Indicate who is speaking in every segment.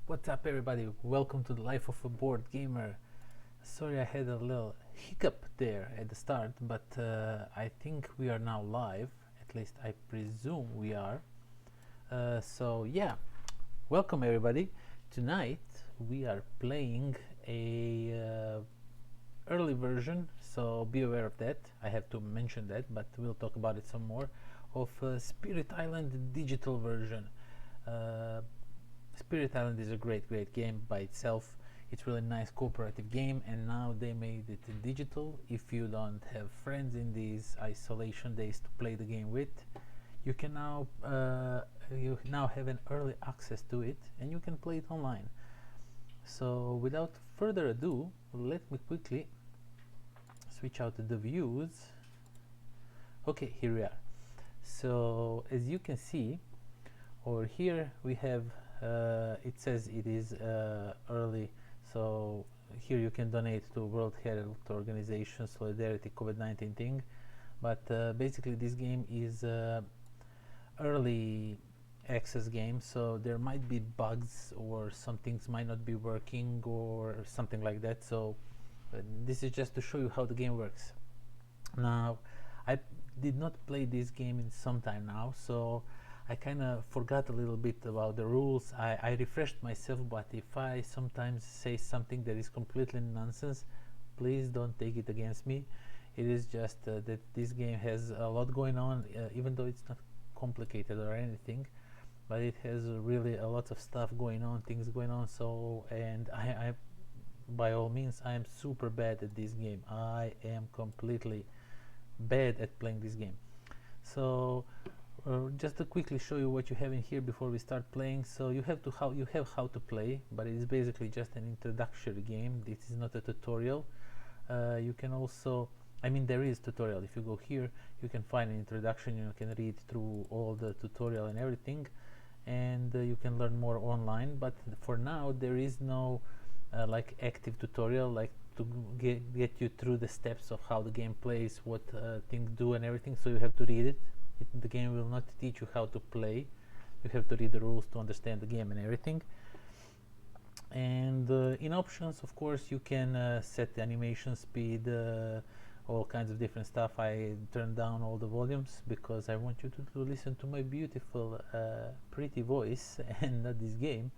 Speaker 1: What's up, everybody? Welcome to the Life of a Board Gamer. Sorry I had a little hiccup there at the start, but I think we are now live. At least I presume we are. So welcome everybody. Tonight we are playing a early version, so be aware of that. I have to mention that, but we'll talk about it some more, of Spirit Island digital version. Spirit Island is a great game by itself. It's really nice cooperative game, and now they made it digital. If you don't have friends in these isolation days to play the game with, you can now have an early access to it, and you can play it online. So without further ado, let me quickly switch out the views. Okay, here we are. So as you can see, over here we have it says it is early, so here you can donate to World Health Organization Solidarity COVID-19 thing, but basically this game is early access game, so there might be bugs or some things might not be working or something like that. So this is just to show you how the game works. Now, I did not play this game in some time now, so I kind of forgot a little bit about the rules. I refreshed myself, but if I sometimes say something that is completely nonsense, please don't take it against me. It is just that this game has a lot going on, even though it's not complicated or anything, but it has really a lot of stuff going on, things going on. So, and I by all means, I am super bad at this game. I am completely bad at playing this game. So just to quickly show you what you have in here before we start playing. So you have how to play, but it is basically just an introductory game. This is not a tutorial. You can also, there is tutorial. If you go here, you can find an introduction. You can read through all the tutorial and everything, and you can learn more online. But for now, there is no like active tutorial, like to get you through the steps of how the game plays, what things do and everything. So you have to read it. The game will not teach you how to play. You have to read the rules to understand the game and everything. And in options, of course, you can set the animation speed, all kinds of different stuff. I turned down all the volumes because I want you to listen to my beautiful pretty voice and not this game.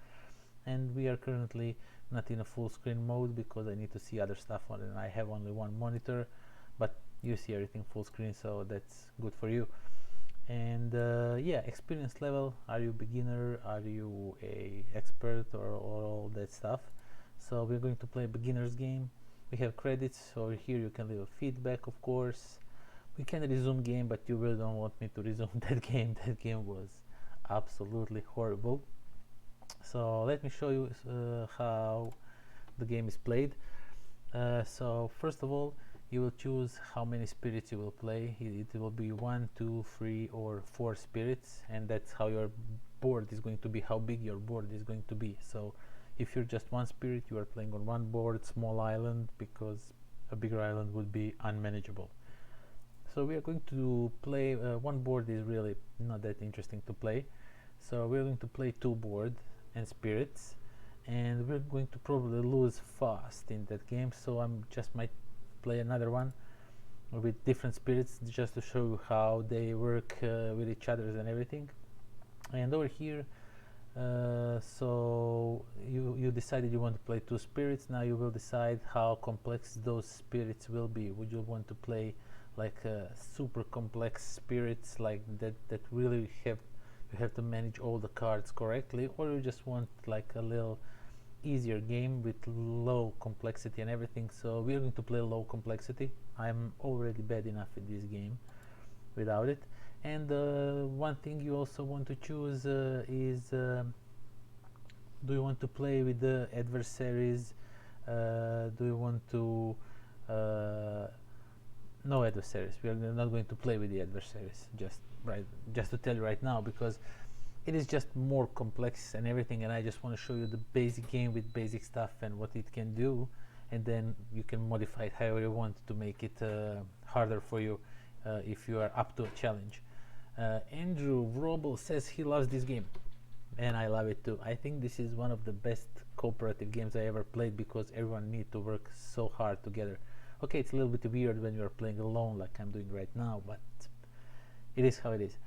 Speaker 1: And we are currently not in a full screen mode because I need to see other stuff on it, and I have only one monitor, but you see everything full screen, so that's good for you. And experience level, are you beginner, are you a expert, or all that stuff. So we're going to play a beginner's game. We have credits, so here you can leave a feedback, of course. We can resume game, but you really don't want me to resume that game. That game was absolutely horrible. So let me show you how the game is played. So first of all, you will choose how many spirits you will play. It will be 1, 2, 3 or 4 spirits, and that's how your board is going to be, how big your board is going to be. So if you're just one spirit, you are playing on one board, small island, because a bigger island would be unmanageable. So we are going to play, one board is really not that interesting to play. So we're going to play 2 boards and spirits, and we're going to probably lose fast in that game, so I'm just might play another one with different spirits just to show you how they work with each other and everything. And over here, so you decided you want to play 2 spirits. Now you will decide how complex those spirits will be. Would you want to play like super complex spirits like that really you have to manage all the cards correctly, or you just want like a little easier game with low complexity and everything? So we're going to play low complexity. I'm already bad enough in this game without it. And one thing you also want to choose is do you want to play with the adversaries? Do you want to no adversaries? We are not going to play with the adversaries, just to tell you right now, because it is just more complex and everything, and I just want to show you the basic game with basic stuff and what it can do, and then you can modify it however you want to make it harder for you if you are up to a challenge. Andrew Vrobel says he loves this game. and I love it too. I think this is one of the best cooperative games I ever played because everyone needs to work so hard together. Okay, it's a little bit weird when you're playing alone like I'm doing right now, but it is how it is.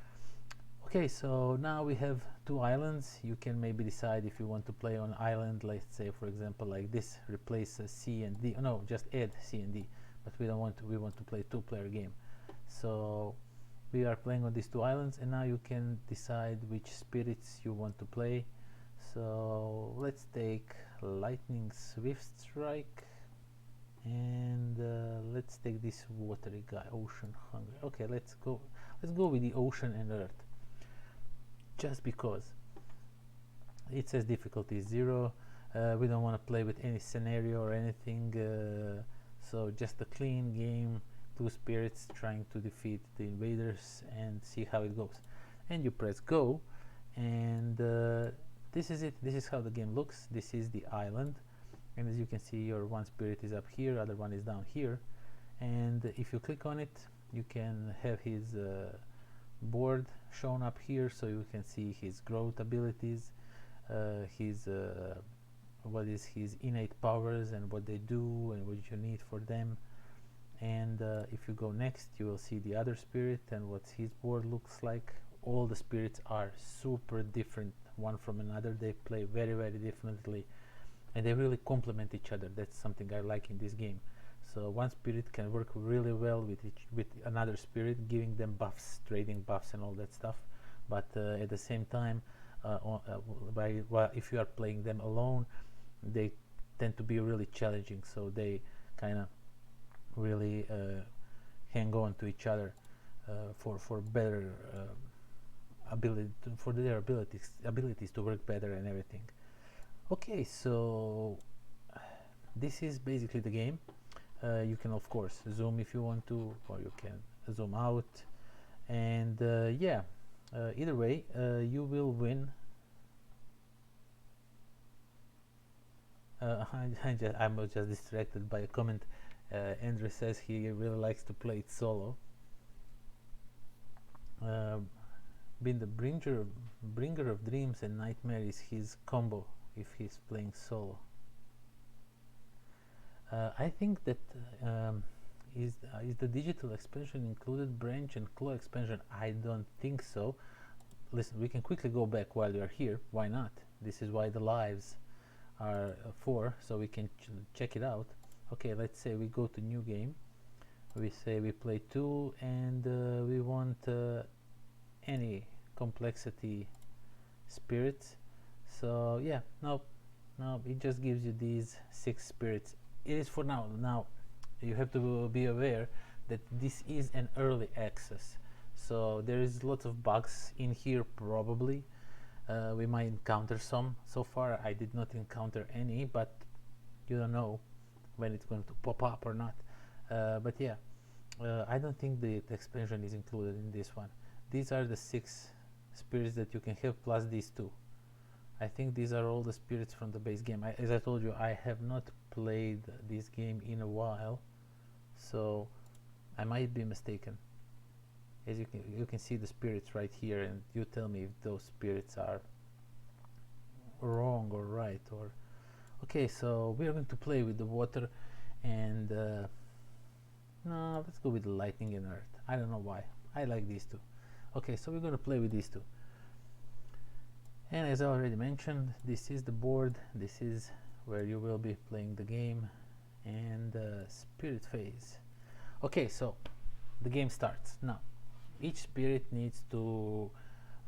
Speaker 1: Okay, so now we have two islands. You can maybe decide if you want to play on island, let's say for example like this, replace C and D. No, just add C and D. But we don't want to. We want to play two-player game. So we are playing on these two islands, and now you can decide which spirits you want to play. So let's take Lightning Swift Strike, and let's take this watery guy, Ocean Hungry. Okay, let's go. Let's go with the Ocean and Earth, just because it says difficulty 0. We don't want to play with any scenario or anything, so just a clean game, two spirits trying to defeat the invaders and see how it goes. And you press go, and this is it. This is how the game looks. This is the island, and as you can see, your one spirit is up here, other one is down here, and if you click on it, you can have his board shown up here, so you can see his growth abilities, his what is his innate powers and what they do and what you need for them. And if you go next, you will see the other spirit and what his board looks like. All the spirits are super different one from another. They play very, very differently, and they really complement each other. That's something I like in this game. So one spirit can work really well with another spirit, giving them buffs, trading buffs and all that stuff. But at the same time, if you are playing them alone, they tend to be really challenging. So they kind of really hang on to each other for better for their abilities to work better and everything. Okay, so this is basically the game. You can of course zoom if you want to, or you can zoom out, and yeah, either way you will win. I'm just distracted by a comment. Andrew says he really likes to play it solo. Being the bringer of dreams and nightmare is his combo if he's playing solo. I think that is the digital expansion included branch and claw expansion? I don't think so. Listen, we can quickly go back while we are here. Why not? This is why the lives are for, so we can check it out. Okay, let's say we go to new game. We say we play 2, and we want any complexity spirits. So yeah, no, it just gives you these 6 spirits. It is for now. Now you have to be aware that this is an early access, so there is lots of bugs in here probably. We might encounter some. So far I did not encounter any, but you don't know when it's going to pop up or not. But yeah, I don't think the expansion is included in this one. These are the 6 spirits that you can have plus these 2. I think these are all the spirits from the base game. As I told you, I have not played this game in a while, so I might be mistaken. As you can see the spirits right here, and you tell me if those spirits are wrong or right. Or okay, so we are going to play with the water, and no, let's go with the lightning and earth. I don't know why. I like these 2. Okay, so we're going to play with these 2. And as I already mentioned, this is the board. This is where you will be playing the game, and spirit phase. Okay, so the game starts now. Each spirit needs to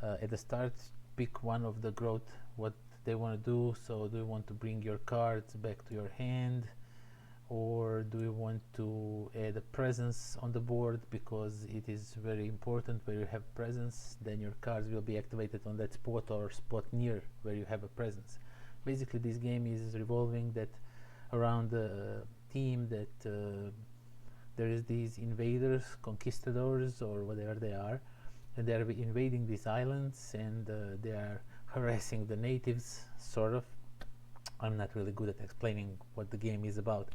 Speaker 1: at the start pick one of the growth, what they want to do. So do you want to bring your cards back to your hand, or do you want to add a presence on the board, because it is very important where you have presence, then your cards will be activated on that spot or spot near where you have a presence. Basically this game is revolving that around the theme that there is these invaders, conquistadors or whatever they are, and they are invading these islands, and they are harassing the natives, sort of. I'm not really good at explaining what the game is about.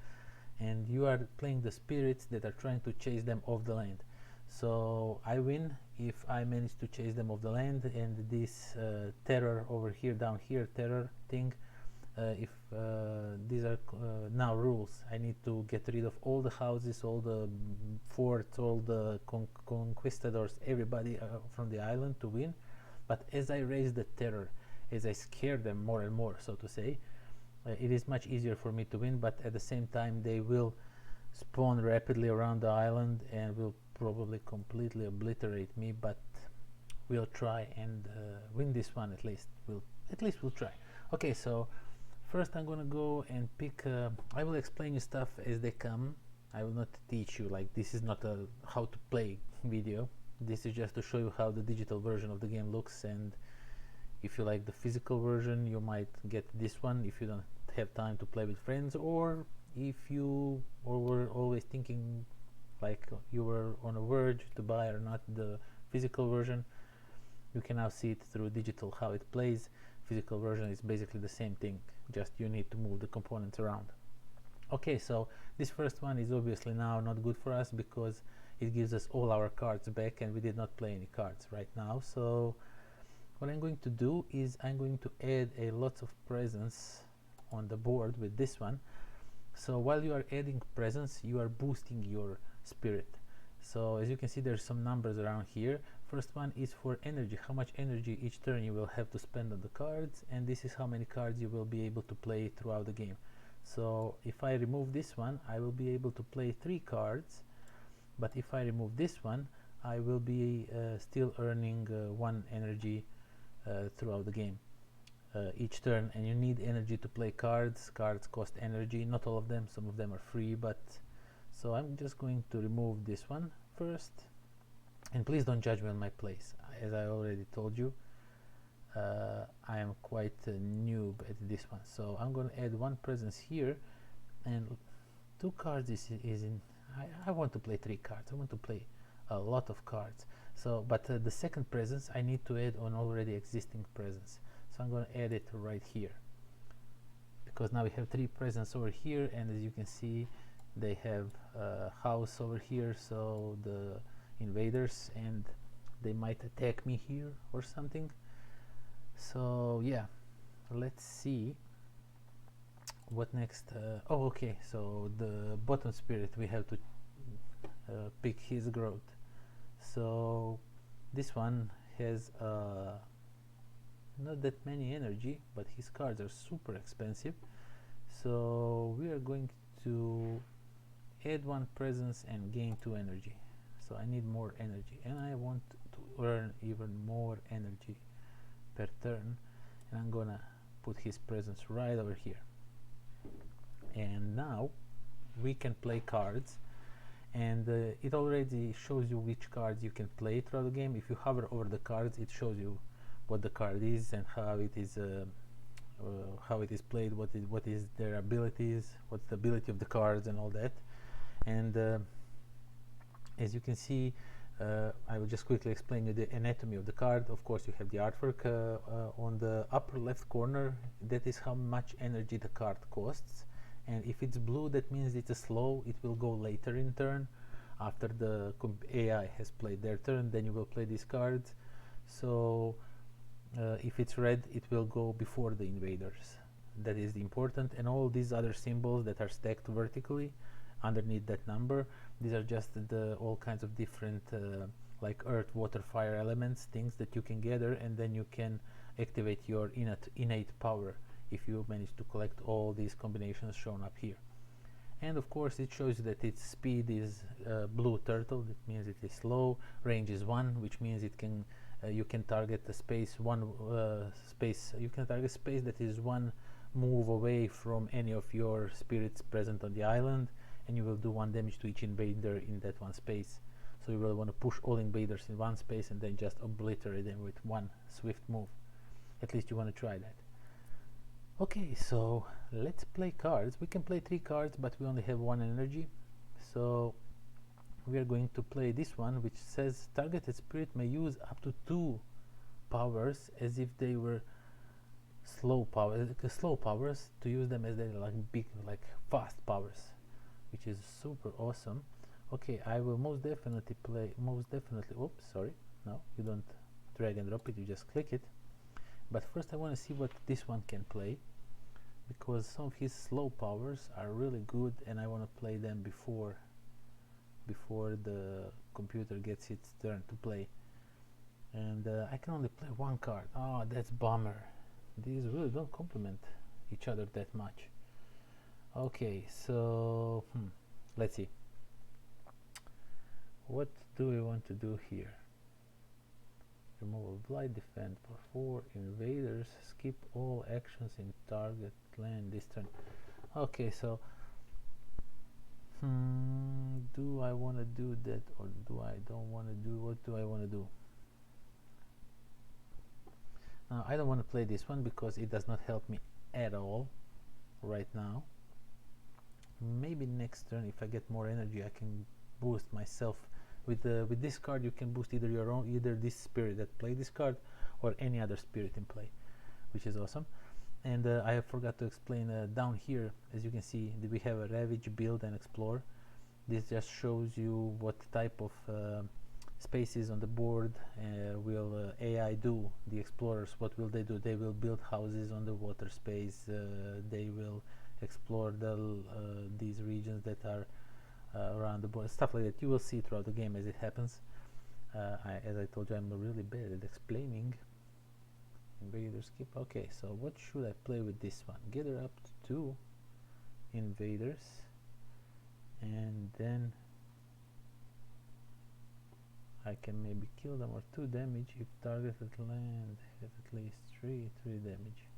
Speaker 1: And you are playing the spirits that are trying to chase them off the land. So I win if I manage to chase them off the land, and this terror over here, down here, terror thing, if these are now rules, I need to get rid of all the houses, all the forts, all the conquistadors, everybody from the island to win. But as I raise the terror, as I scare them more and more, so to say, it is much easier for me to win. But at the same time, they will spawn rapidly around the island and will probably completely obliterate me, but we'll try and win this one. At least we'll try. Okay, so first I'm gonna go and pick I will explain you stuff as they come. I will not teach you, like, this is not a how to play video. This is just to show you how the digital version of the game looks, and if you like the physical version, you might get this one if you don't have time to play with friends, or if you were always thinking like you were on a verge to buy or not the physical version, you can now see it through digital how it plays. Physical version is basically the same thing, just you need to move the components around. Okay, so this first one is obviously now not good for us because it gives us all our cards back, and we did not play any cards right now. So what I'm going to do is I'm going to add a lot of presence on the board with this one. So while you are adding presence, you are boosting your spirit. So as you can see, there's some numbers around here. First one is for energy, how much energy each turn you will have to spend on the cards, and this is how many cards you will be able to play throughout the game. So if I remove this one, I will be able to play 3 cards, but if I remove this one, I will be still earning 1 energy throughout the game each turn. And you need energy to play cards. Cards cost energy, not all of them, some of them are free, but so I'm just going to remove this one first. And please don't judge me on my place. As I already told you, I am quite a noob at this one. So I'm going to add 1 presence here, and 2 cards is in. I want to play 3 cards. I want to play a lot of cards. So, but the second presence I need to add on already existing presence. So I'm going to add it right here, because now we have 3 presents over here, and as you can see, they have a house over here, so the invaders, and they might attack me here or something. So yeah, let's see what next. Oh, okay, so the bottom spirit, we have to pick his growth. So this one has not that many energy, but his cards are super expensive, so we are going to add 1 presence and gain 2 energy. So I need more energy, and I want to earn even more energy per turn, and I'm gonna put his presence right over here. And now we can play cards, and it already shows you which cards you can play throughout the game. If you hover over the cards, it shows you what the card is and how it is played, what is their abilities, what's the ability of the cards and all that. And as you can see, I will just quickly explain you the anatomy of the card. Of course, you have the artwork on the upper left corner. That is how much energy the card costs, and if it's blue, that means it's a slow. It will go later in turn, after the AI has played their turn, then you will play these cards. So if it's red, it will go before the invaders. That is important. And all these other symbols that are stacked vertically underneath that number, these are just the all kinds of different like earth, water, fire elements, things that you can gather, and then you can activate your innate power if you manage to collect all these combinations shown up here. And of course, it shows you that its speed is blue turtle. That means it is slow. Range is 1, which means it can you can target a space you can target space that is 1 move away from any of your spirits present on the island, and you will do 1 damage to each invader in that 1 space. So you will want to push all invaders in 1 space and then just obliterate them with 1 swift move. At least you want to try that. Okay, so let's play cards. We can play 3 cards, but we only have 1 energy. So we are going to play this one, which says targeted spirit may use up to 2 powers as if they were slow powers, to use them as they like big, like fast powers, which is super awesome. Okay, I will most definitely oops, sorry, No, you don't drag and drop it, you just click it. But first I want to see what this one can play, because some of his slow powers are really good and I want to play them before the computer gets its turn to play. And I can only play one card. Oh, that's bummer. These really don't complement each other that much. Okay, so let's see. What do we want to do here? Remove a blight, defend for 4, invaders, skip all actions in target land this turn. Okay, so do I want to do that or do I don't want to do? What do I want to do? Now I don't want to play this one because it does not help me at all right now. Maybe next turn, if I get more energy, I can boost myself. With this card you can boost either this spirit that play this card or any other spirit in play, which is awesome. And I forgot to explain, down here as you can see we have a ravage, build and explore. This just shows you what type of spaces on the board will AI do. The explorers, what will they do? They will build houses on the water space, they will explore these regions that are around the board, stuff like that. You will see throughout the game as it happens. As I told you, I'm really bad at explaining. Invader skip. Okay, so what should I play with this one? Gather up to 2 invaders, and then I can maybe kill them, or 2 damage if targeted land has at least 3 damage.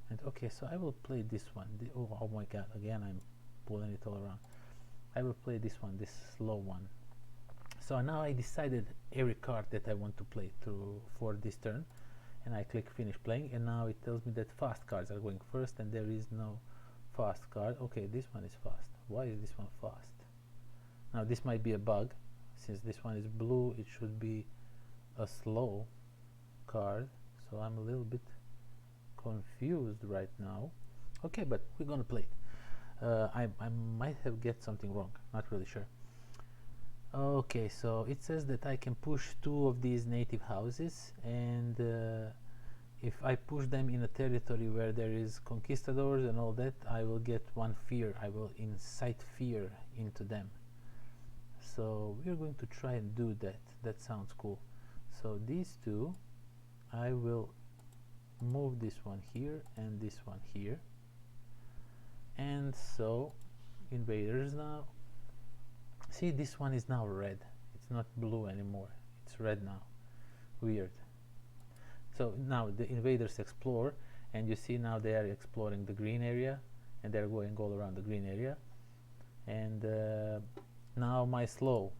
Speaker 1: And okay, so I will play this one. Oh my god, again I'm pulling it all around. I will play this one, this slow one. So now I decided every card that I want to play for this turn, and I click finish playing, and now it tells me that fast cards are going first, and there is no fast card. Okay, this one is fast. Why is this one fast? Now this might be a bug. Since this one is blue, it should be a slow card, so I'm a little bit confused right now. Okay, but we're gonna play it. I might have get something wrong, not really sure. Okay, so it says that I can push 2 of these native houses, and if I push them in a territory where there is conquistadors and all that, I will get 1 fear. I will incite fear into them. So we're going to try and do that. That sounds cool. So these 2, I will move this one here and this one here. And so invaders now. See, this one is now red. It's not blue anymore. It's red now. Weird. So now the invaders explore, and you see now they are exploring the green area, and they're going all around the green area. And now my slow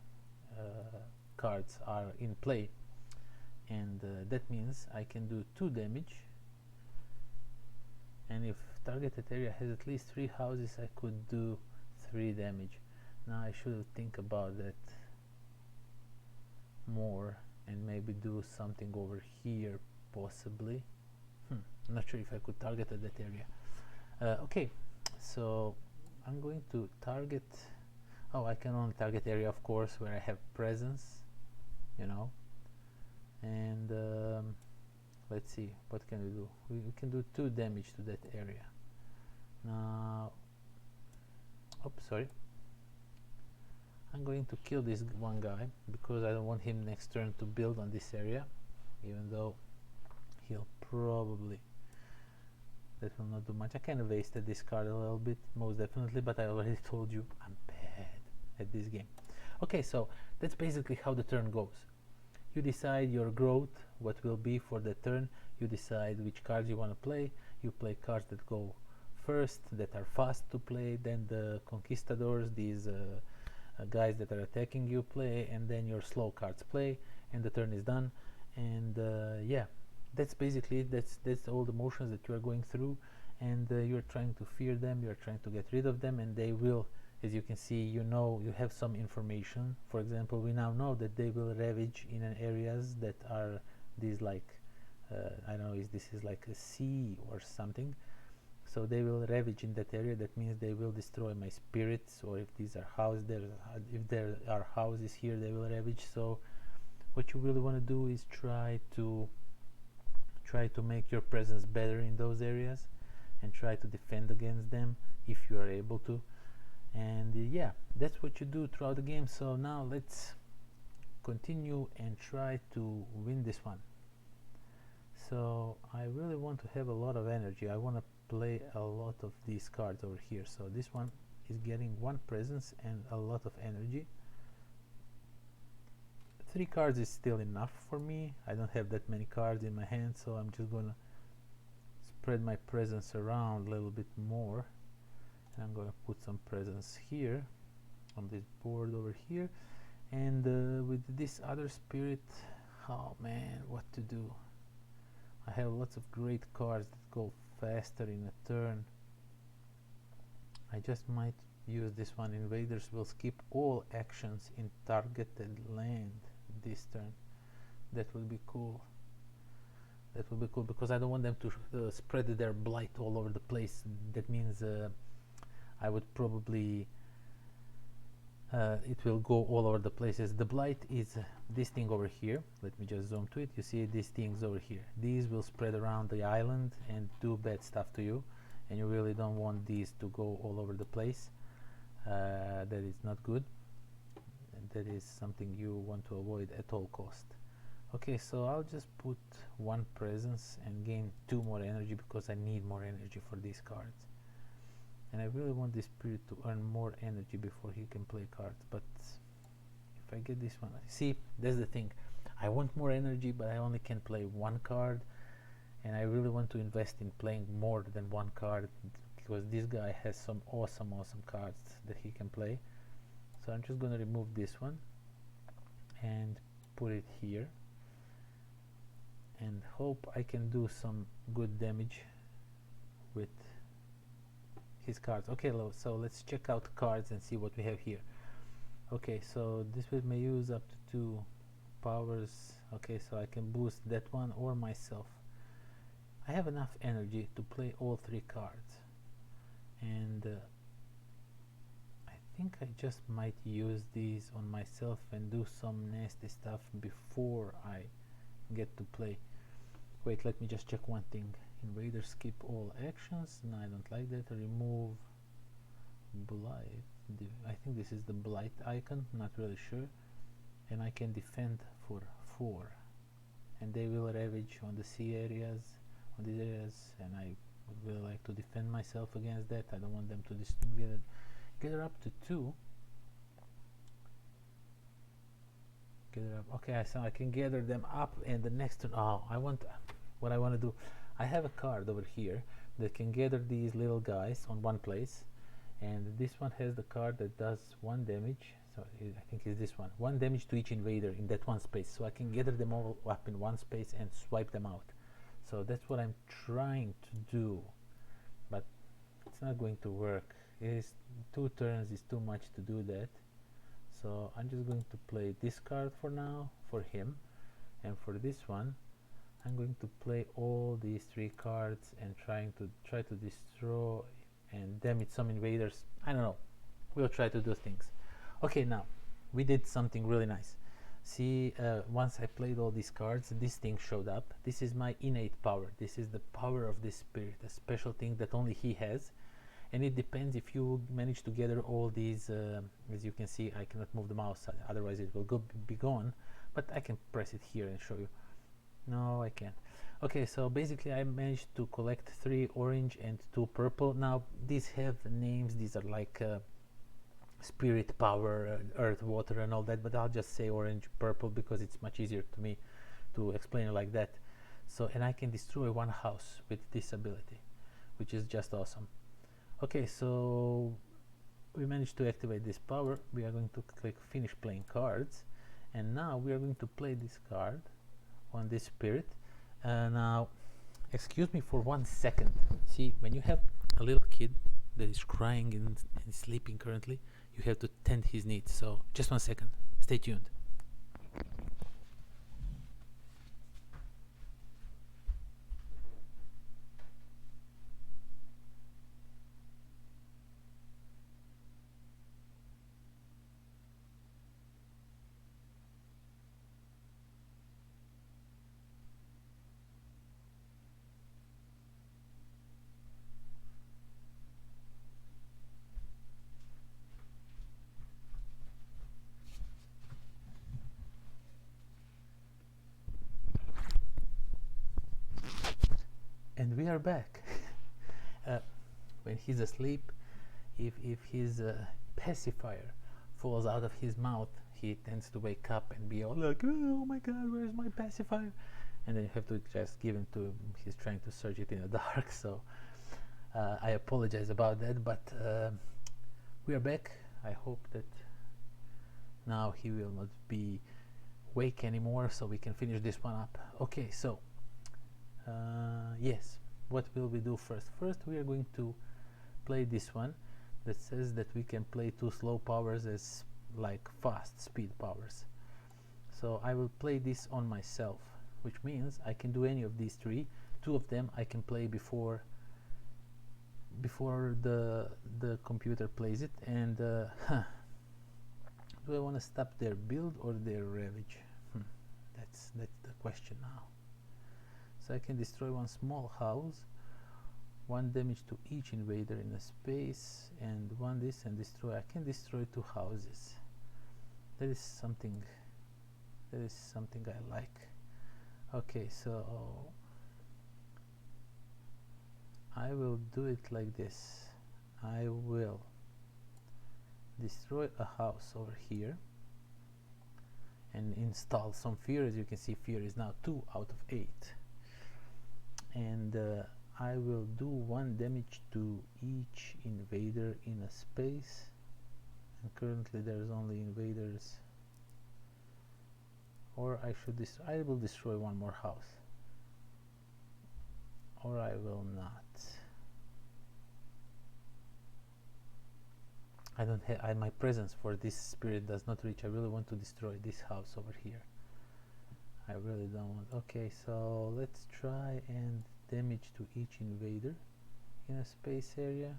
Speaker 1: cards are in play, and that means I can do 2 damage, and if targeted area has at least 3 houses, I could do 3 damage. Now I should think about that more and maybe do something over here possibly. I'm not sure if I could target at that area. Okay, so I'm going to target. Oh, I can only target area, of course, where I have presence, you know. And let's see, what can we do? We can do 2 damage to that area. Now, oops, sorry. I'm going to kill this one guy because I don't want him next turn to build on this area, even though he'll probably, that will not do much. I kind of wasted this card a little bit, most definitely, but I already told you I'm bad at this game. Okay, so that's basically how the turn goes. You decide your growth, what will be for the turn. You decide which cards you want to play. You play cards that go first, that are fast to play, then the conquistadors, these guys that are attacking you, play, and then your slow cards play, and the turn is done. And yeah, that's basically it. That's all the motions that you are going through, and you're trying to fear them, you're trying to get rid of them, and they will, as you can see, you know, you have some information. For example, we now know that they will ravage in an areas that are these, like I don't know if this is like a sea or something. So they will ravage in that area. That means they will destroy my spirits, or if these are houses, if there are houses here, they will ravage. So what you really want to do is try to make your presence better in those areas and try to defend against them if you are able to. And yeah, that's what you do throughout the game. So now let's continue and try to win this one. So I really want to have a lot of energy. I want to play a lot of these cards over here. So this one is getting 1 presence and a lot of energy. 3 cards is still enough for me. I don't have that many cards in my hand, so I'm just gonna spread my presence around a little bit more. And I'm gonna put some presence here on this board over here. And with this other spirit, oh man, what to do? I have lots of great cards that go faster in a turn. I just might use this one. Invaders will skip all actions in targeted land this turn. That would be cool. That would be cool because I don't want them to spread their blight all over the place. That means I would probably it will go all over the places. The blight is this thing over here. Let me just zoom to it. You see these things over here. These will spread around the island and do bad stuff to you, and you really don't want these to go all over the place. That is not good, and that is something you want to avoid at all cost. Okay, so I'll just put 1 presence and gain 2 more energy because I need more energy for these cards. And I really want this spirit to earn more energy before he can play cards. But if I get this one, see, that's the thing. I want more energy, but I only can play 1 card. And I really want to invest in playing more than 1 card because this guy has some awesome cards that he can play. So I'm just going to remove this one and put it here. And hope I can do some good damage with his cards. Okay, so let's check out the cards and see what we have here. Okay, so this one may use up to 2 powers. Okay, so I can boost that one or myself. I have enough energy to play all 3 cards, and I think I just might use these on myself and do some nasty stuff before I get to play. Wait, let me just check one thing. Invaders skip all actions. No, I don't like that. Remove blight. I think this is the blight icon, not really sure. And I can defend for 4, and they will ravage on the sea areas, on these areas, and I would really like to defend myself against that. I don't want them to gather up to 2. Gather up. Okay, so I can gather them up, and the next turn, what I want to do, I have a card over here that can gather these little guys on one place, and this one has the card that does 1 damage. So I think it's this one, 1 damage to each invader in that one space. So I can gather them all up in one space and swipe them out. So that's what I'm trying to do, but it's not going to work. It is 2 turns is too much to do that. So I'm just going to play this card for now for him, and for this one I'm going to play all these 3 cards and try to destroy and damage some invaders. I don't know, we'll try to do things. Okay, now we did something really nice. See, once I played all these cards, this thing showed up. This is my innate power. This is the power of this spirit, a special thing that only he has. And it depends if you manage to gather all these. As you can see, I cannot move the mouse, otherwise it will be gone. But I can press it here and show you. No, I can't. Okay, so basically I managed to collect 3 orange and 2 purple. Now these have names. These are like spirit power, earth, water and all that, but I'll just say orange, purple because it's much easier to me to explain it like that. So, and I can destroy 1 house with this ability, which is just awesome. Okay, so we managed to activate this power. We are going to click finish playing cards, and now we are going to play this card on this spirit. Now excuse me for 1 second. See, when you have a little kid that is crying and sleeping currently, you have to tend his needs. So just 1 second, stay tuned. And we are back. uh, when he's asleep, if his pacifier falls out of his mouth, he tends to wake up and be all like, oh my god, where's my pacifier? And then you have to just give him to him. He's trying to search it in the dark, so I apologize about that, but we are back. I hope that now he will not be awake anymore, so we can finish this one up. Okay, so yes, what will we do first? First we are going to play this one that says that we can play two slow powers as like fast speed powers. So I will play this on myself, which means I can do any of these three. Two of them I can play before the computer plays it. And do I want to stop their build or their ravage? That's the question now. So I can destroy one small house, 1 damage to each invader in a space, and one this, and destroy. I can destroy 2 houses. That is something I like. Okay, so I will do it like this. I will destroy a house over here and install some fear. As you can see, fear is now 2 out of 8. And I will do 1 damage to each invader in a space, and currently there's only invaders. Or I will destroy 1 more house, or I will not. I don't have my presence for this spirit does not reach. I really want to destroy this house over here. I really don't want. Okay, so let's try and damage to each invader in a space area.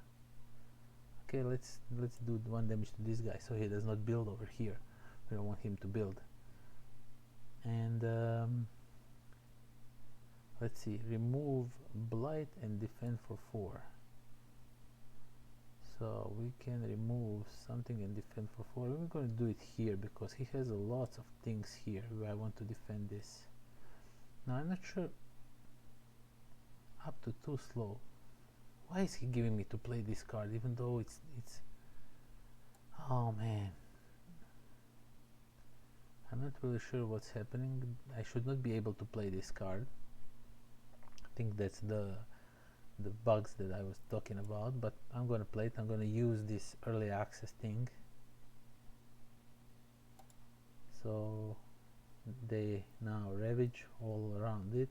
Speaker 1: Okay, let's do 1 damage to this guy so he does not build over here. We don't want him to build. And let's see, remove blight and defend for 4. So we can remove something and defend for 4. We're going to do it here because he has a lot of things here where I want to defend this. Now I'm not sure. Up to 2 slow. Why is he giving me to play this card even though it's oh man, I'm not really sure what's happening. I should not be able to play this card. I think that's the bugs that I was talking about, but I'm gonna play it. I'm gonna use this early access thing. So they now ravage all around it,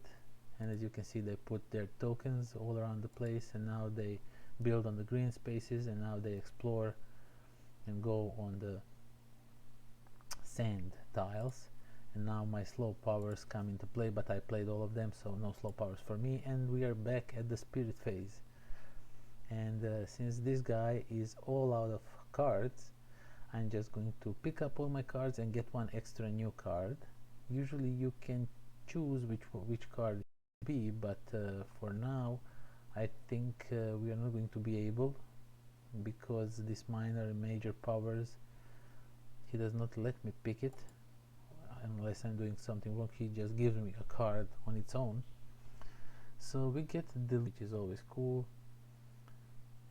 Speaker 1: and as you can see they put their tokens all around the place, and now they build on the green spaces, and now they explore and go on the sand tiles. And now my slow powers come into play, but I played all of them, so no slow powers for me. And we are back at the spirit phase. And since this guy is all out of cards, I'm just going to pick up all my cards and get 1 extra new card. Usually you can choose which card it should be, but for now I think we are not going to be able, because this minor and major powers, he does not let me pick it unless I'm doing something wrong. He just gives me a card on its own. So we get the, which is always cool,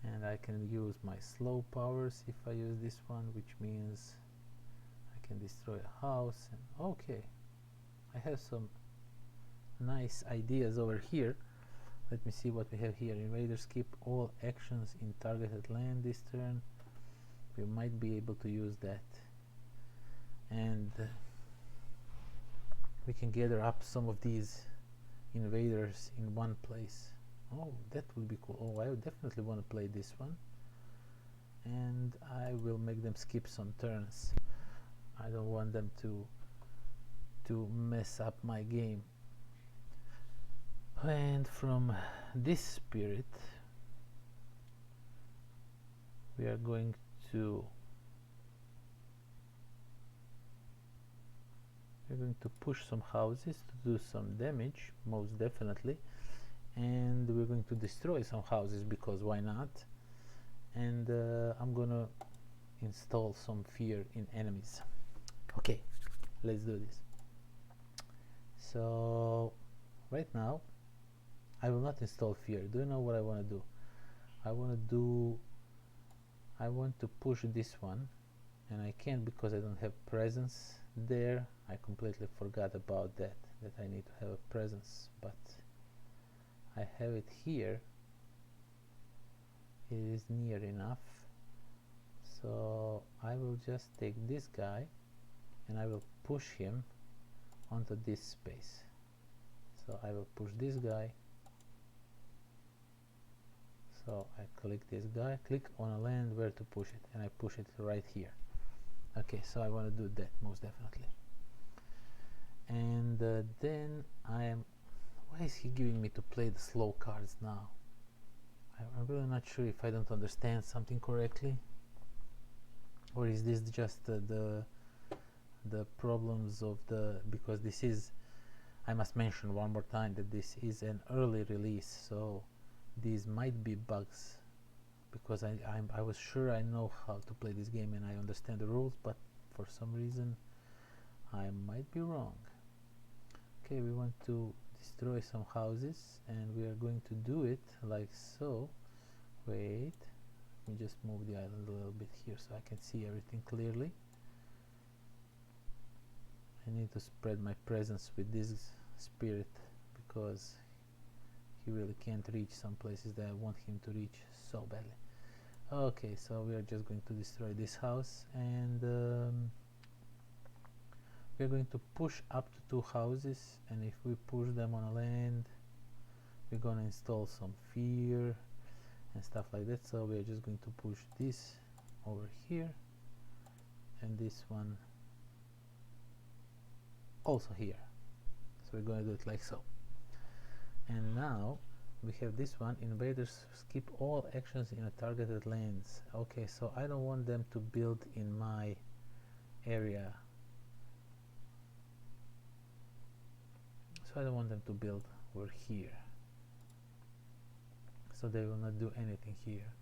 Speaker 1: and I can use my slow powers if I use this one, which means I can destroy a house. And okay, I have some nice ideas over here. Let me see what we have here. Invaders skip all actions in targeted land this turn. We might be able to use that, and we can gather up some of these invaders in one place. Oh, that would be cool. Oh, I would definitely want to play this one, and I will make them skip some turns. I don't want them to mess up my game. And from this spirit we are going to push some houses to do some damage, most definitely, and we're going to destroy some houses because why not. And I'm gonna install some fear in enemies. Okay, let's do this. So right now I will not install fear. Do you know what I want to do? I want to push this one, and I can't because I don't have presence there. I completely forgot about that I need to have a presence, but I have it here. It is near enough, so I will just take this guy and I will push him onto this space. So I will push this guy. So I click this guy, click on a land where to push it, and I push it right here. Okay, so I want to do that most definitely. And then why is he giving me to play the slow cards now? I'm really not sure if I don't understand something correctly, or is this just the problems of because this is, I must mention one more time that this is an early release, so these might be bugs, because I was sure I know how to play this game and I understand the rules, but for some reason I might be wrong. Okay, we want to destroy some houses, and we are going to do it like so. Wait, let me just move the island a little bit here so I can see everything clearly. I need to spread my presence with this spirit because he really can't reach some places that I want him to reach so badly. Okay, so we are just going to destroy this house, and we're going to push up to 2 houses, and if we push them on a land, we're going to install some fear and stuff like that. So we're just going to push this over here, and this one also here. So we're going to do it like so. And now we have this one: invaders skip all actions in a targeted lands. Okay, so I don't want them to build in my area, so I don't want them to build over here, so they will not do anything here.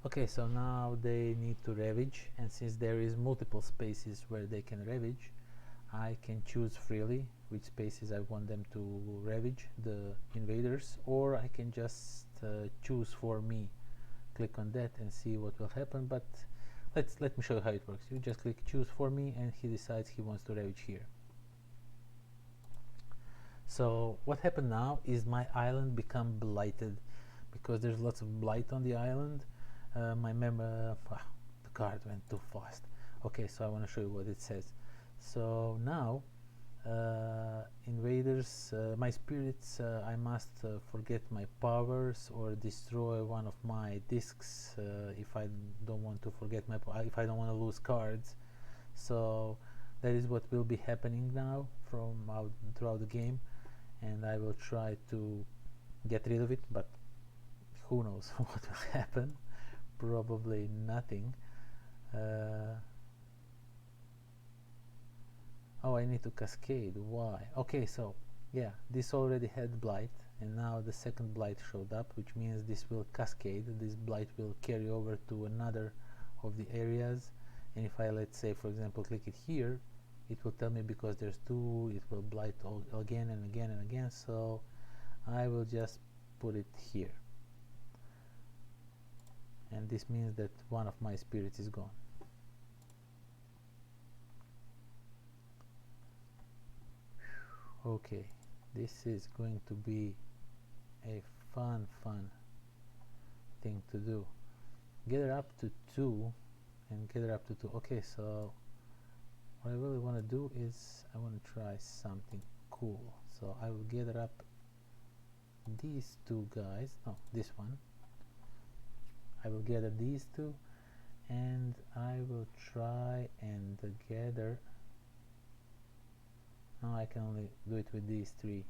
Speaker 1: Okay, so now they need to ravage, and since there is multiple spaces where they can ravage, I can choose freely which spaces I want them to ravage, the invaders, or I can just choose for me. Click on that and see what will happen, but let me show you how it works. You just click choose for me, and he decides he wants to ravage here. So what happened now is my island become blighted because there's lots of blight on the island. The card went too fast. Okay, so I want to show you what it says. So now invaders, my spirits, I must forget my powers or destroy one of my discs if I don't want to forget if I don't want to lose cards. So that is what will be happening now throughout the game, and I will try to get rid of it, but who knows what will happen. Probably nothing. Oh, I need to cascade. Why? Okay, so yeah, this already had blight, and now the second blight showed up, which means this will cascade. This blight will carry over to another of the areas, and if I, let's say for example, click it here, it will tell me because there's 2, it will blight again and again and again. So I will just put it here, and this means that one of my spirits is gone. Okay, this is going to be a fun thing to do. Gather up to 2 and gather up to 2. Okay, so what I really want to do is I want to try something cool. So I will gather up these 2 guys. No, this one. I will gather these 2, and I will try and gather. Now I can only do it with these 3,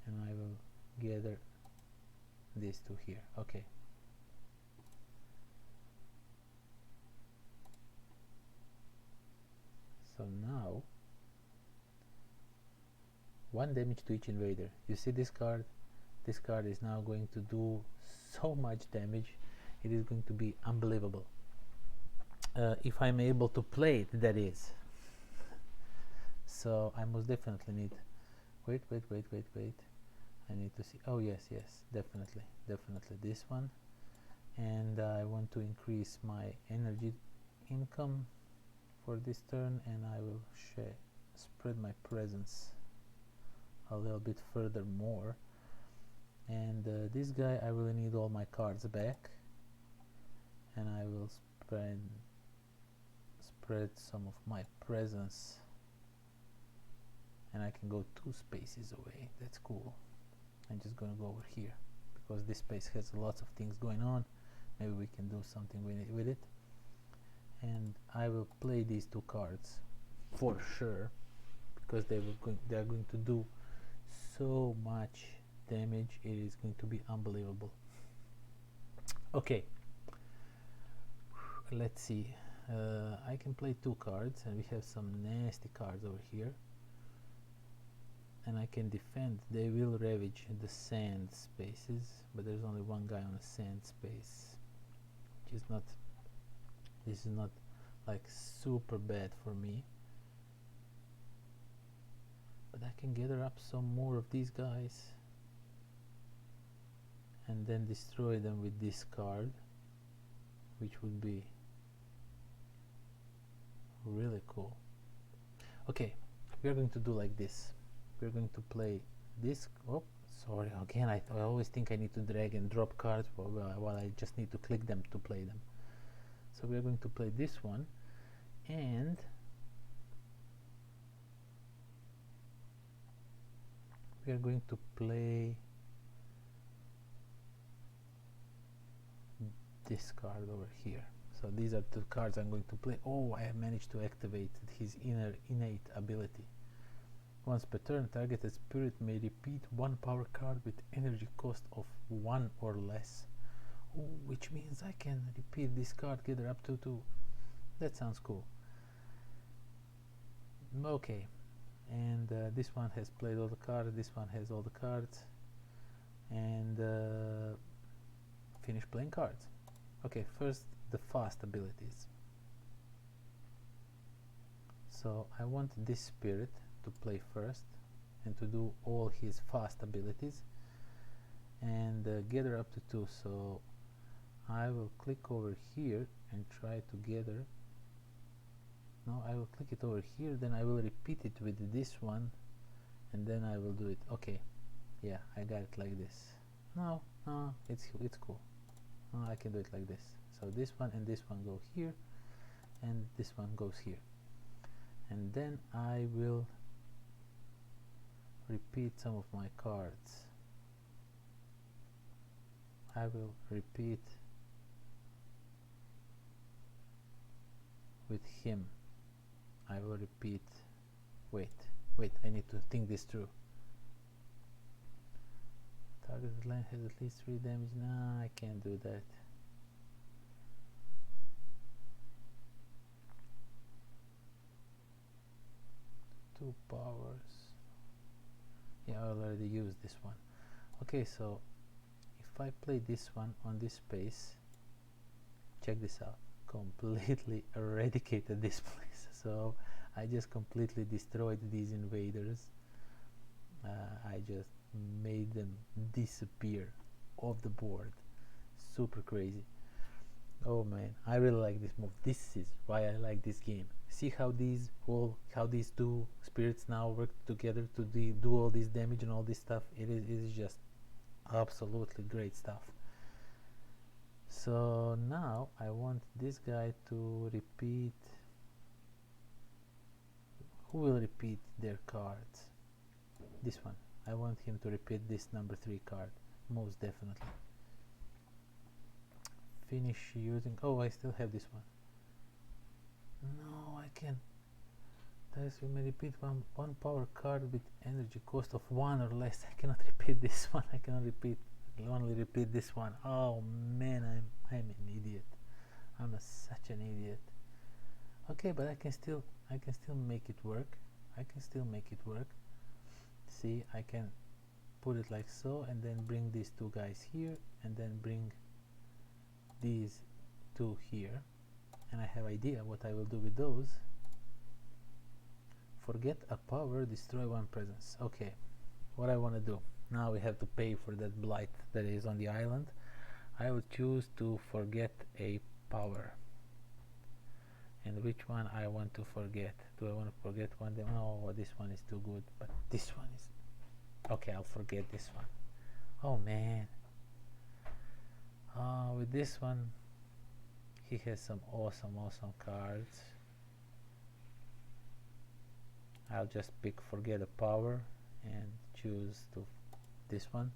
Speaker 1: and I will gather these 2 here. Okay. So now 1 damage to each invader. You see this card? This card is now going to do so much damage. It is going to be unbelievable. If I'm able to play it, that is. So I most definitely need, wait, I need to see, oh yes, definitely this one. And I want to increase my energy income for this turn, and I will spread my presence a little bit further more. And this guy, I really need all my cards back, and I will spread some of my presence, and I can go 2 spaces away. That's cool. I'm just gonna go over here because this space has lots of things going on. Maybe we can do something with it. And I will play these 2 cards for sure, because they are going to do so much damage. It is going to be unbelievable. Okay, let's see. I can play 2 cards, and we have some nasty cards over here, and I can defend. They will ravage the sand spaces, but there's only one guy on a sand space, which is not, this is not like super bad for me, but I can gather up some more of these guys and then destroy them with this card, which would be really cool. Okay, we are going to do like this. We're going to play this. Oh, sorry, again, I always think I need to drag and drop cards while I just need to click them to play them. So we're going to play this one, and we are going to play this card over here. So these are the cards I'm going to play. Oh, I have managed to activate his innate ability. Once per turn, targeted spirit may repeat 1 power card with energy cost of 1 or less. Ooh, which means I can repeat this card, gather up to 2. That sounds cool. Okay, and this one has played all the cards, this one has all the cards, and finish playing cards. Okay, first the fast abilities. So I want this spirit to play first and to do all his fast abilities and gather up to 2. So I will click over here and try to gather. No, I will click it over here, then I will repeat it with this one, and then I will do it. Okay, yeah, I got it like this. No, it's cool. No, I can do it like this. So this one and this one go here, and this one goes here, and then I will repeat some of my cards. I will repeat with him. I will repeat. Wait, I need to think this through. Targeted line has at least 3 damage. Nah, I can't do that. Two powers. Yeah, I already used this one. Okay, so if I play this one on this space, check this out. Completely eradicated this place. So I just completely destroyed these invaders. I just made them disappear off the board. Super crazy. Oh man, I really like this move. This is why I like this game. See how these 2 spirits now work together to do all this damage and all this stuff. It is just absolutely great stuff. So now I want this guy to repeat. Who will repeat their cards? This one. I want him to repeat this number 3 card, most definitely. Finish using. Oh, I still have this one. No, I can't. Dice you may repeat one power card with energy cost of 1 or less. I cannot repeat this one. I cannot only repeat this one. Oh man, I'm an idiot. I'm such an idiot. Okay, but I can still make it work. See, I can put it like so, and then bring these 2 guys here, and then bring these 2 here, and I have idea what I will do with those. Forget a power, destroy one presence. Okay, what I want to do. Now we have to pay for that blight that is on the island. I would choose to forget a power. And which one I want to forget? Do I want to forget one? Oh, this one is too good, but this one is... Okay, I'll forget this one. Oh man. With this one, he has some awesome cards. I'll just pick forget a power and choose to this one.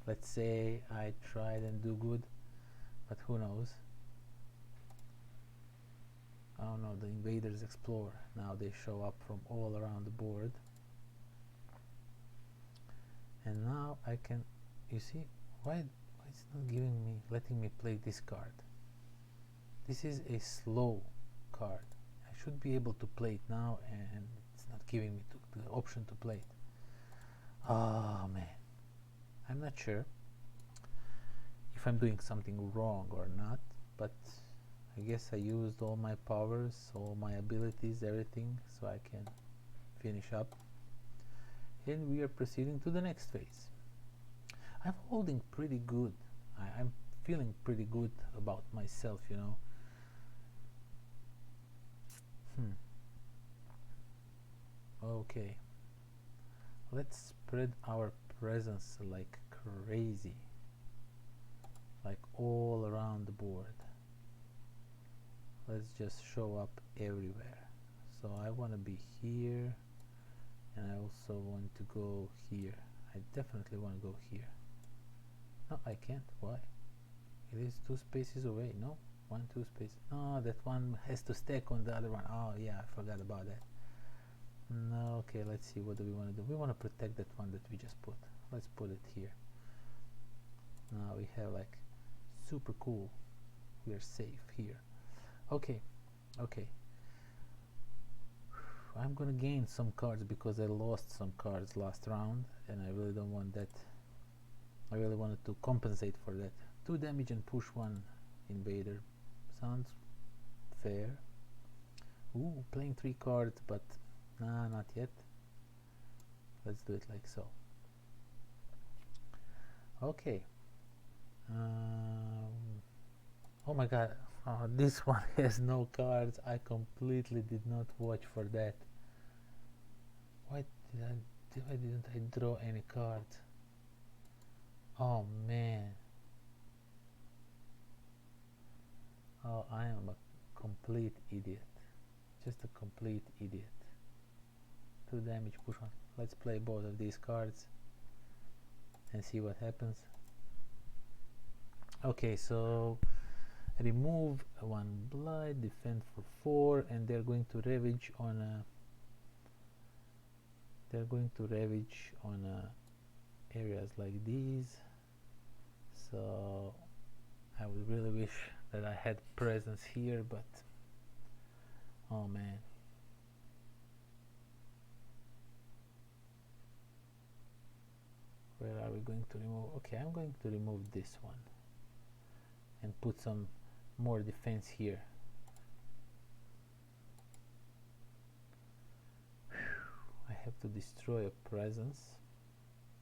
Speaker 1: Let's say I tried and do good, but who knows? Oh no, the invaders explore. Now they show up from all around the board. And now I can, you see, why it's not letting me play this card? This is a slow card. I should be able to play it now, and it's not giving me the option to play it. Oh man, I'm not sure if I'm doing something wrong or not, but I guess I used all my powers, all my abilities, everything, so I can finish up. And we are proceeding to the next phase. I'm holding pretty good. I'm feeling pretty good about myself, you know. Okay, let's spread our presence like crazy, like all around the board. Let's just show up everywhere. So I want to be here, and I also want to go here. I definitely want to go here. No, I can't. Why? It is 2 spaces away. No, 1, 2 spaces. No, that one has to stack on the other one. Oh yeah, I forgot about that. No, okay, let's see, what do we want to do? We want to protect that one that we just put. Let's put it here. Now we have like super cool. We are safe here. Okay. I'm gonna gain some cards because I lost some cards last round, and I really don't want that. I really wanted to compensate for that. 2 damage and push 1 invader. Sounds fair. Ooh, playing 3 cards, but nah, not yet. Let's do it like so. Okay. Oh my god, this one has no cards. I completely did not watch for that. Why didn't I draw any cards? Oh man. Oh, I am a complete idiot. Just a complete idiot. 2 damage, push 1. Let's play both of these cards and see what happens. Okay, so remove 1 blight, defend for 4, and they're going to ravage on areas like these. So I would really wish that I had presence here, but oh man. Where are we going to remove? Okay, I'm going to remove this one and put some more defense here. I have to destroy a presence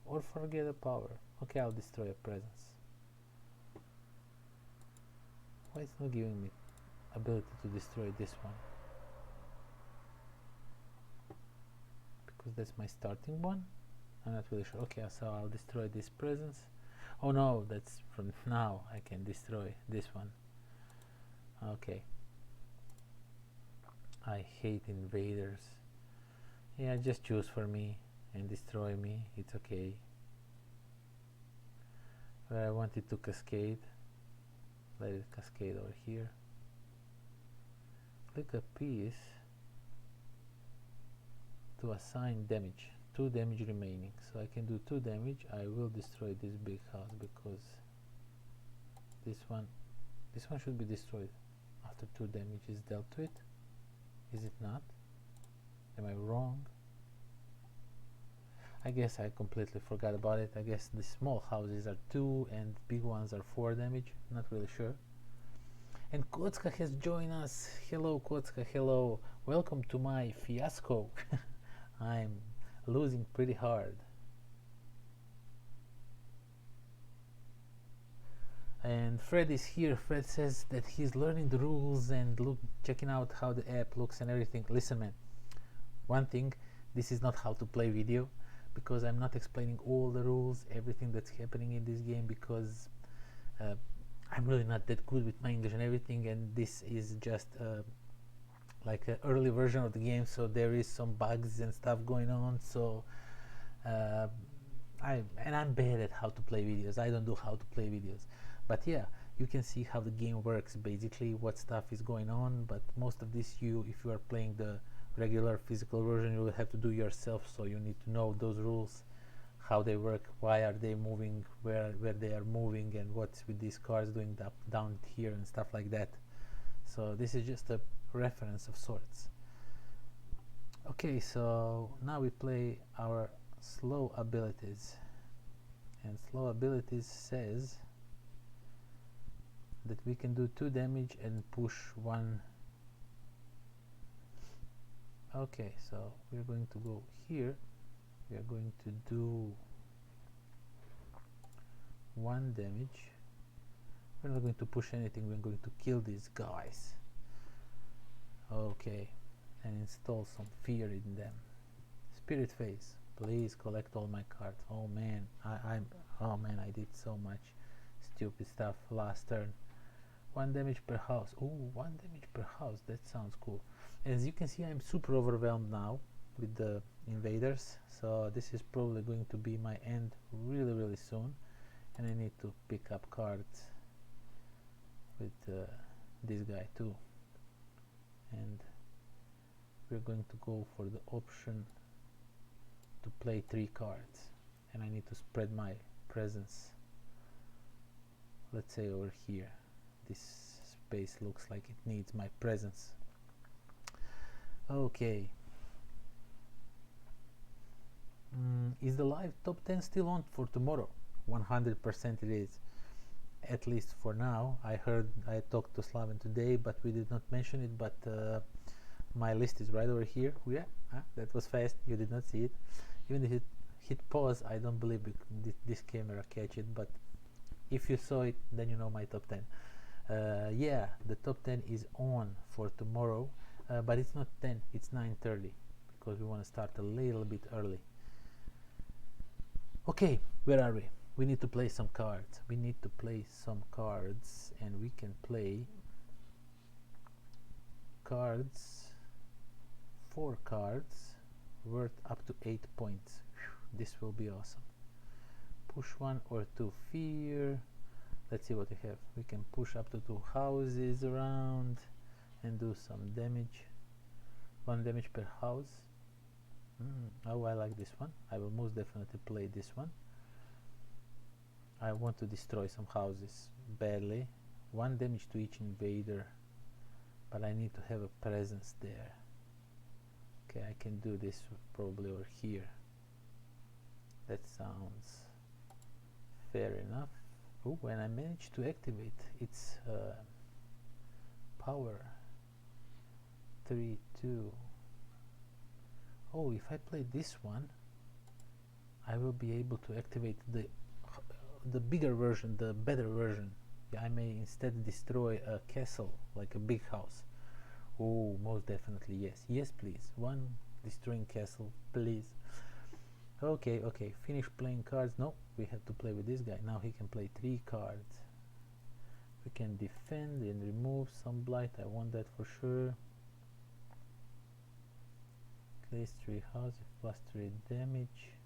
Speaker 1: or forget a power. Okay, I'll destroy a presence. Why it's not giving me ability to destroy this one? Because that's my starting one? I'm not really sure. Okay, so I'll destroy this presence. Oh no, that's from now. I can destroy this one. Okay. I hate invaders. Yeah, just choose for me and destroy me. It's okay. Where I want it to cascade, let it cascade over here. Click a piece to assign damage. 2 damage remaining. So I can do 2 damage. I will destroy this big house because this one should be destroyed after 2 damage is dealt to it. Is it not? Am I wrong? I guess I completely forgot about it. I guess the small houses are 2 and big ones are 4 damage. Not really sure. And Kotska has joined us. Hello Kotska, hello. Welcome to my fiasco. I'm losing pretty hard. And Fred is here. Fred says that he's learning the rules and checking out how the app looks and everything. Listen, man, one thing, this is not how to play video, because I'm not explaining all the rules, everything that's happening in this game, because I'm really not that good with my English and everything, and this is just like an early version of the game, so there is some bugs and stuff going on. So I'm bad at how to play videos. I don't know how to play videos, but yeah, you can see how the game works, basically what stuff is going on. But most of this, if you are playing the regular physical version, you will have to do yourself, so you need to know those rules, how they work, why are they moving, where they are moving, and what's with these cars doing down here and stuff like that. So this is just a reference of sorts. Okay, so now we play our slow abilities, and slow abilities says that we can do 2 damage and push 1. Okay, so we're going to go here. We are going to do 1 damage. We're not going to push anything, we're going to kill these guys. Okay, and install some fear in them. Spirit face, please collect all my cards. Oh man, I did so much stupid stuff last turn. 1 damage per house. Ooh, 1 damage per house, that sounds cool. As you can see, I'm super overwhelmed now with the invaders, so this is probably going to be my end really soon, and I need to pick up cards with this guy too. And we're going to go for the option to play 3 cards, and I need to spread my presence, let's say over here. This space looks like it needs my presence. Okay. Is the live top 10 still on for tomorrow? 100% it is, at least for now. I talked to Slaven today, but we did not mention it, but my list is right over here. Yeah, that was fast, you did not see it. Even if it hit pause, I don't believe this camera catch it, but if you saw it, then you know my top 10. Yeah, the top 10 is on for tomorrow, but it's not 10, it's 9:30, because we want to start a little bit early. Okay, where are we? We need to play some cards. We need to play some cards, and we can play cards, 4 cards worth up to 8 points. Whew, this will be awesome. Push 1 or 2 fear. Let's see what we have. We can push up to 2 houses around and do some damage. 1 damage per house. Oh, I like this one. I will most definitely play this one. I want to destroy some houses badly. 1 damage to each invader, but I need to have a presence there. Okay, I can do this probably over here. That sounds fair enough. Oh, when I managed to activate its power 3, 2. Oh, if I play this one, I will be able to activate the bigger version, the better version. Yeah, I may instead destroy a castle, like a big house. Oh, most definitely yes. Yes, please. 1 destroying castle, please. Okay, finish playing cards. No, we have to play with this guy. Now he can play 3 cards. We can defend and remove some blight. I want that for sure. Place 3 houses, plus 3 damage.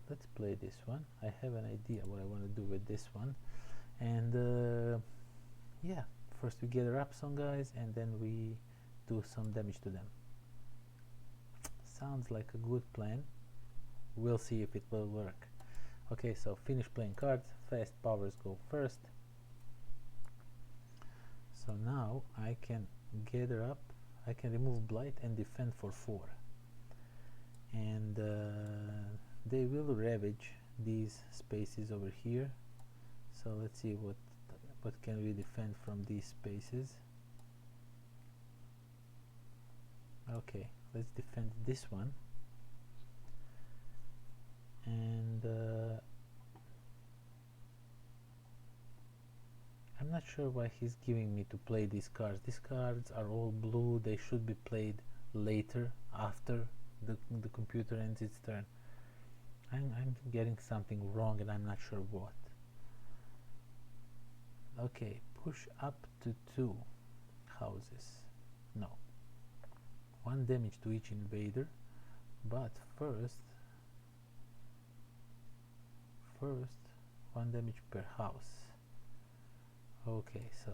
Speaker 1: Let's play this one. I have an idea what I want to do with this one. And yeah, first we gather up some guys, and then we do some damage to them. Sounds like a good plan. We'll see if it will work. Okay, so finish playing cards. Fast powers go first. So now I can gather up, I can remove blight and defend for 4. And they will ravage these spaces over here. So let's see what can we defend from these spaces. Okay, let's defend this one. And I'm not sure why he's giving me to play these cards. These cards are all blue. They should be played later, after the computer ends its turn. I'm getting something wrong and I'm not sure what. Okay, push up to 2 houses. No. 1 damage to each invader, but first 1 damage per house. Okay, so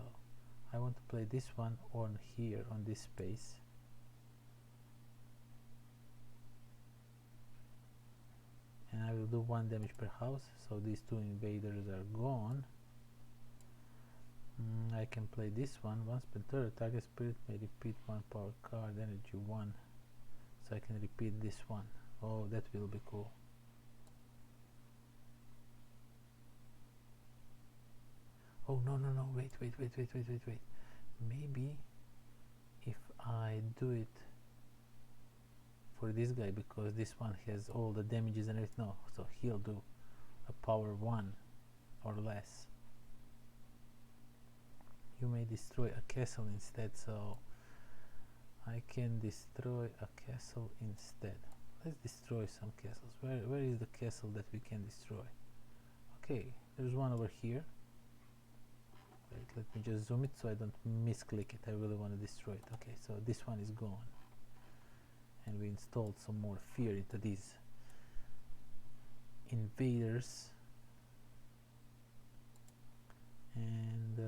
Speaker 1: I want to play this one on here, on this space. And I will do 1 damage per house, so these 2 invaders are gone. I can play this one. Once per turn, target spirit may repeat 1 power card, energy 1. So I can repeat this one. Oh, that will be cool. Oh, no, wait. Maybe if I do it for this guy, because this one has all the damages and everything. No, so he'll do a power 1 or less. You may destroy a castle instead, so I can destroy a castle instead. Let's destroy some castles. Where is the castle that we can destroy? Okay, there's one over here. Wait, let me just zoom it so I don't misclick it. I really want to destroy it. Okay, so this one is gone. And we installed some more fear into these invaders. And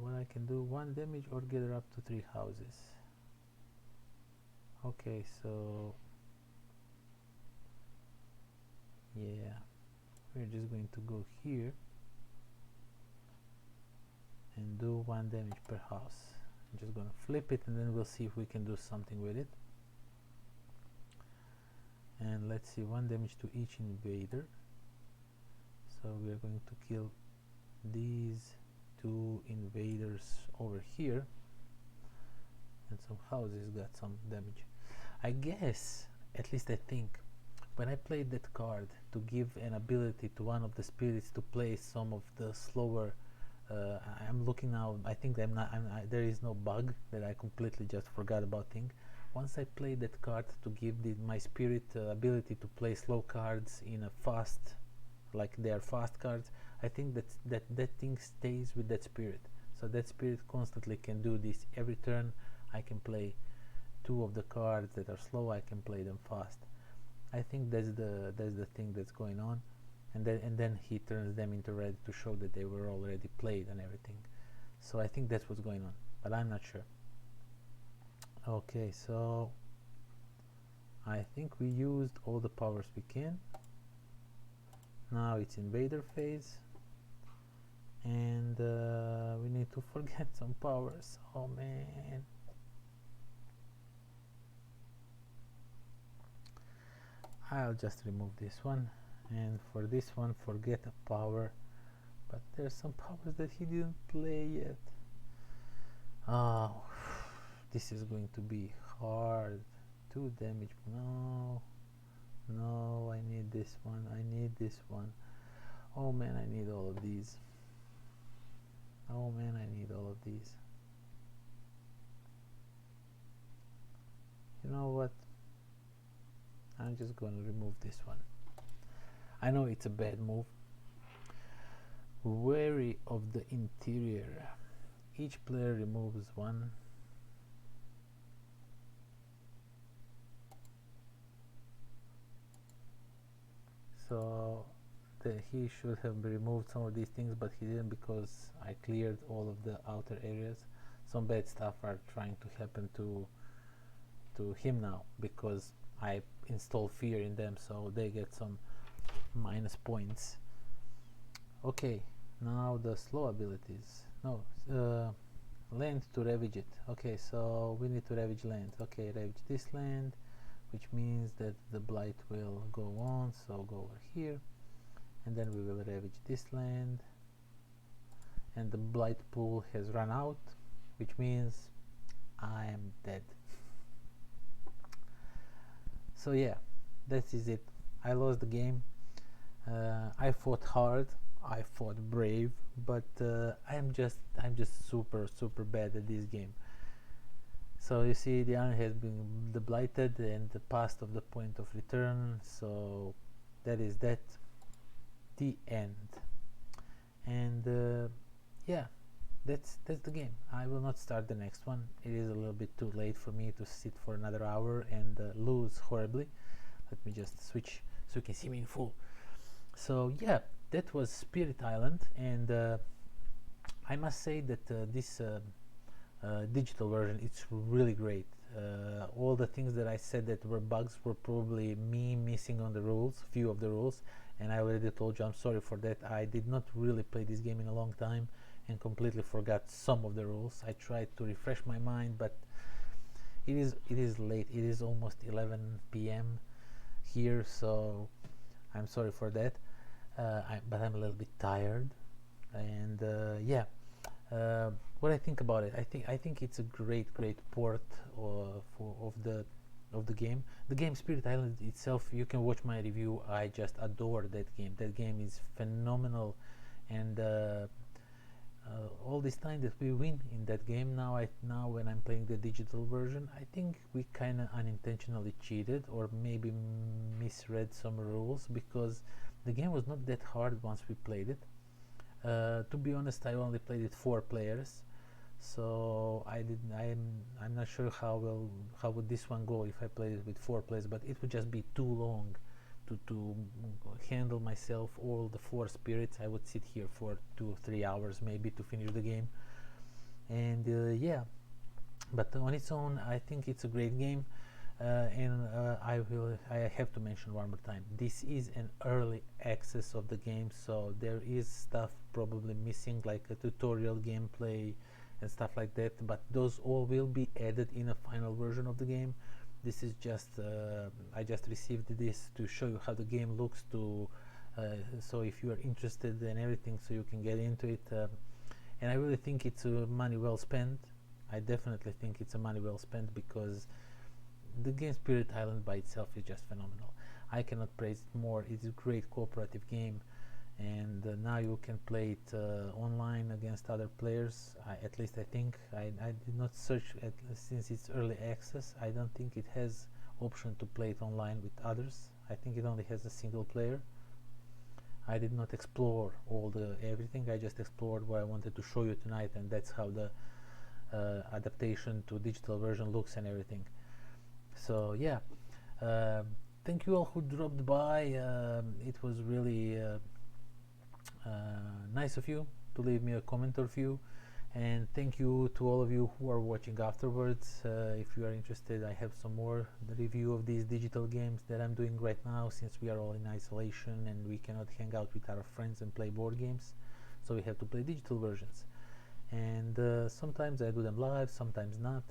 Speaker 1: what I can do, 1 damage or gather up to 3 houses. Okay, so yeah, we're just going to go here and do 1 damage per house. I'm just gonna flip it and then we'll see if we can do something with it. And let's see, 1 damage to each invader. So we are going to kill these 2 invaders over here, and some houses got some damage. I guess, at least I think, when I played that card to give an ability to one of the spirits to play some of the slower, I'm looking now, I think there is no bug that I completely just forgot about thing. Once I played that card to give my spirit ability to play slow cards in a fast, like they are fast cards, I think that thing stays with that spirit. So that spirit constantly can do this. Every turn I can play 2 of the cards that are slow, I can play them fast. I think that's the thing that's going on. And then he turns them into red to show that they were already played and everything. So I think that's what's going on, but I'm not sure. Okay, so I think we used all the powers we can. Now it's invader phase, and we need to forget some powers. Oh man. I'll just remove this one, and for this one forget a power, but there's some powers that he didn't play yet. Oh, this is going to be hard. 2 damage. No, I need this one. I need this one. Oh man, I need all of these. Oh man, I need all of these. You know what? I'm just going to remove this one. I know it's a bad move. Wary of the interior. Each player removes 1. So he should have removed some of these things, but he didn't, because I cleared all of the outer areas. Some bad stuff are trying to happen to him now, because I install fear in them, so they get some minus points. Okay, now the slow abilities. No, land to ravage it. Okay, so we need to ravage land. Okay, ravage this land, which means that the blight will go on, so go over here, and then we will ravage this land, and the blight pool has run out, which means I am dead. So yeah, that is it. I lost the game. I fought hard. I fought brave, but I'm just super bad at this game. So you see, the island has been the blighted and the past of the point of return. So that is that. The end. And yeah, that's the game. I will not start the next one. It is a little bit too late for me to sit for another hour and lose horribly. Let me just switch so you can see me in full. So yeah, that was Spirit Island, and I must say that this digital version, it's really great. All the things that I said that were bugs were probably me missing on the rules, few of the rules, and I already told you I'm sorry for that. I did not really play this game in a long time and completely forgot some of the rules. I tried to refresh my mind, but it is late. It is almost 11 p.m. here, so I'm sorry for that. But I'm a little bit tired, and yeah. What I think about it, I think it's a great port of the game. The game Spirit Island itself, you can watch my review. I just adore that game. That game is phenomenal, and all this time that we win in that game, now when I'm playing the digital version, I think we kind of unintentionally cheated or maybe misread some rules, because the game was not that hard once we played it. To be honest, I only played it 4 players, so I'm not sure how would this one go if I played it with 4 players, but it would just be too long to handle myself all the 4 spirits. I would sit here for 2 3 hours maybe to finish the game, and yeah. But on its own, I think it's a great game. And I have to mention one more time, this is an early access of the game, so there is stuff probably missing, like a tutorial gameplay and stuff like that, but those all will be added in a final version of the game. This is just I just received this to show you how the game looks, to so if you are interested in everything, so you can get into it. And I really think it's money well spent. I definitely think it's a money well spent, because the game Spirit Island by itself is just phenomenal. I cannot praise it more. It's a great cooperative game, and now you can play it online against other players. At least I think. I did not search since it's early access. I don't think it has option to play it online with others. I think it only has a single player. I did not explore all the everything. I just explored what I wanted to show you tonight, and that's how the adaptation to digital version looks and everything. So yeah, thank you all who dropped by. It was really nice of you to leave me a comment or few, and thank you to all of you who are watching afterwards. If you are interested, I have some more review of these digital games that I'm doing right now, since we are all in isolation and we cannot hang out with our friends and play board games, so we have to play digital versions. And sometimes I do them live, sometimes not.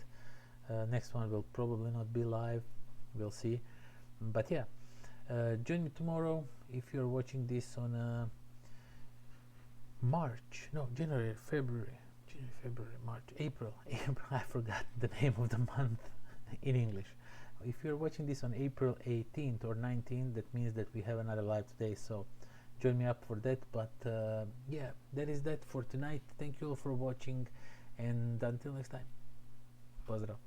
Speaker 1: Next one will probably not be live, we'll see. But yeah, join me tomorrow if you're watching this on March, April. I forgot the name of the month in English. If you're watching this on April 18th or 19th, that means that we have another live today, so join me up for that. But yeah, that is that for tonight. Thank you all for watching, and until next time, pozdrav.